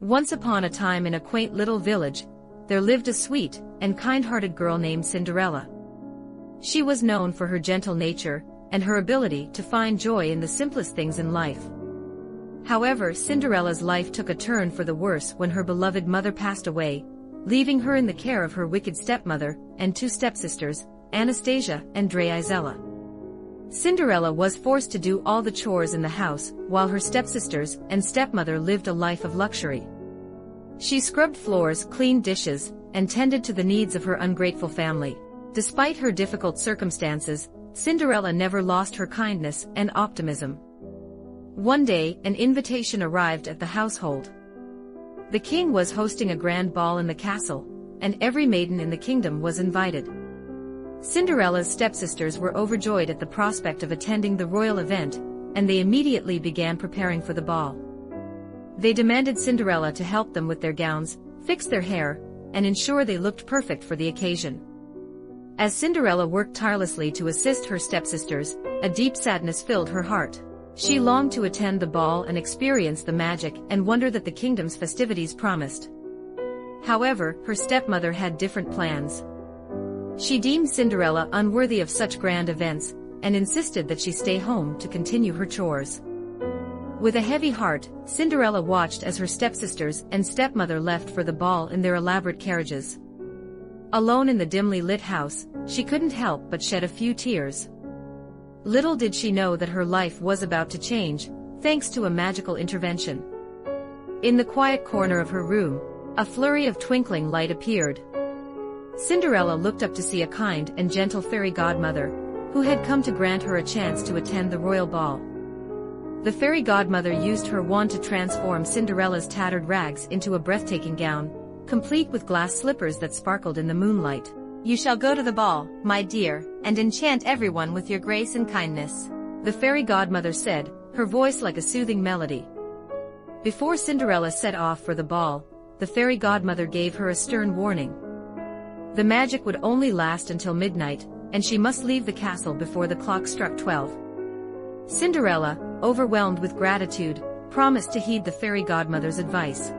Once upon a time in a quaint little village, there lived a sweet and kind-hearted girl named Cinderella. She was known for her gentle nature and her ability to find joy in the simplest things in life. However, Cinderella's life took a turn for the worse when her beloved mother passed away, leaving her in the care of her wicked stepmother and two stepsisters, Anastasia and Drizella. Cinderella was forced to do all the chores in the house, while her stepsisters and stepmother lived a life of luxury. She scrubbed floors, cleaned dishes, and tended to the needs of her ungrateful family. Despite her difficult circumstances, Cinderella never lost her kindness and optimism. One day, an invitation arrived at the household. The king was hosting a grand ball in the castle, and every maiden in the kingdom was invited. Cinderella's stepsisters were overjoyed at the prospect of attending the royal event, and they immediately began preparing for the ball. They demanded Cinderella to help them with their gowns, fix their hair, and ensure they looked perfect for the occasion. As Cinderella worked tirelessly to assist her stepsisters, a deep sadness filled her heart. She longed to attend the ball and experience the magic and wonder that the kingdom's festivities promised. However, her stepmother had different plans. She deemed Cinderella unworthy of such grand events, and insisted that she stay home to continue her chores. With a heavy heart, Cinderella watched as her stepsisters and stepmother left for the ball in their elaborate carriages. Alone in the dimly lit house, she couldn't help but shed a few tears. Little did she know that her life was about to change, thanks to a magical intervention. In the quiet corner of her room, a flurry of twinkling light appeared. Cinderella looked up to see a kind and gentle fairy godmother, who had come to grant her a chance to attend the royal ball. The fairy godmother used her wand to transform Cinderella's tattered rags into a breathtaking gown, complete with glass slippers that sparkled in the moonlight. "You shall go to the ball, my dear, and enchant everyone with your grace and kindness," the fairy godmother said, her voice like a soothing melody. Before Cinderella set off for the ball, the fairy godmother gave her a stern warning. The magic would only last until midnight, and she must leave the castle before the clock struck 12. Cinderella, overwhelmed with gratitude, promised to heed the fairy godmother's advice.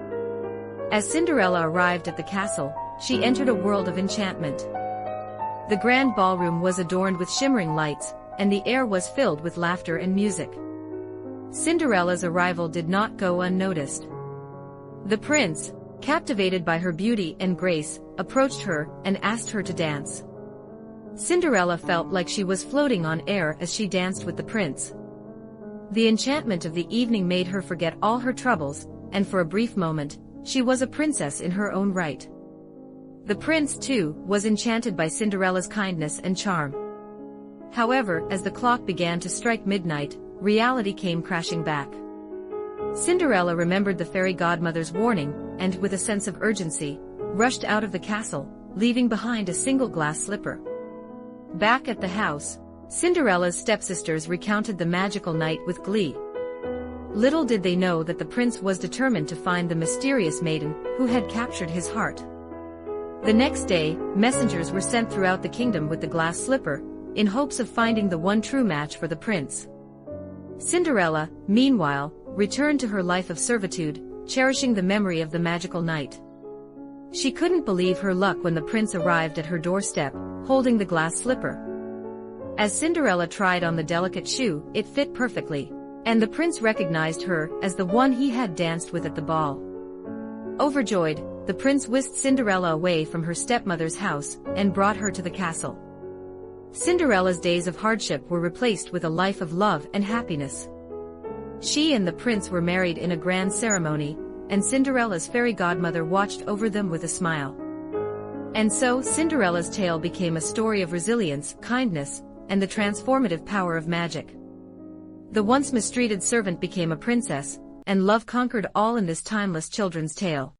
As Cinderella arrived at the castle, she entered a world of enchantment. The grand ballroom was adorned with shimmering lights, and the air was filled with laughter and music. Cinderella's arrival did not go unnoticed. The prince, captivated by her beauty and grace, approached her and asked her to dance. Cinderella felt like she was floating on air as she danced with the prince. The enchantment of the evening made her forget all her troubles, and for a brief moment, she was a princess in her own right. The prince, too, was enchanted by Cinderella's kindness and charm. However, as the clock began to strike midnight, reality came crashing back. Cinderella remembered the fairy godmother's warning, and with a sense of urgency, rushed out of the castle, leaving behind a single glass slipper. Back at the house, Cinderella's stepsisters recounted the magical night with glee. Little did they know that the prince was determined to find the mysterious maiden who had captured his heart. The next day, messengers were sent throughout the kingdom with the glass slipper, in hopes of finding the one true match for the prince. Cinderella, meanwhile, returned to her life of servitude, cherishing the memory of the magical night. She couldn't believe her luck when the prince arrived at her doorstep, holding the glass slipper. As Cinderella tried on the delicate shoe, it fit perfectly, and the prince recognized her as the one he had danced with at the ball. Overjoyed, the prince whisked Cinderella away from her stepmother's house and brought her to the castle. Cinderella's days of hardship were replaced with a life of love and happiness. She and the prince were married in a grand ceremony, and Cinderella's fairy godmother watched over them with a smile. And so Cinderella's tale became a story of resilience, kindness, and the transformative power of magic. The once mistreated servant became a princess, and love conquered all in this timeless children's tale.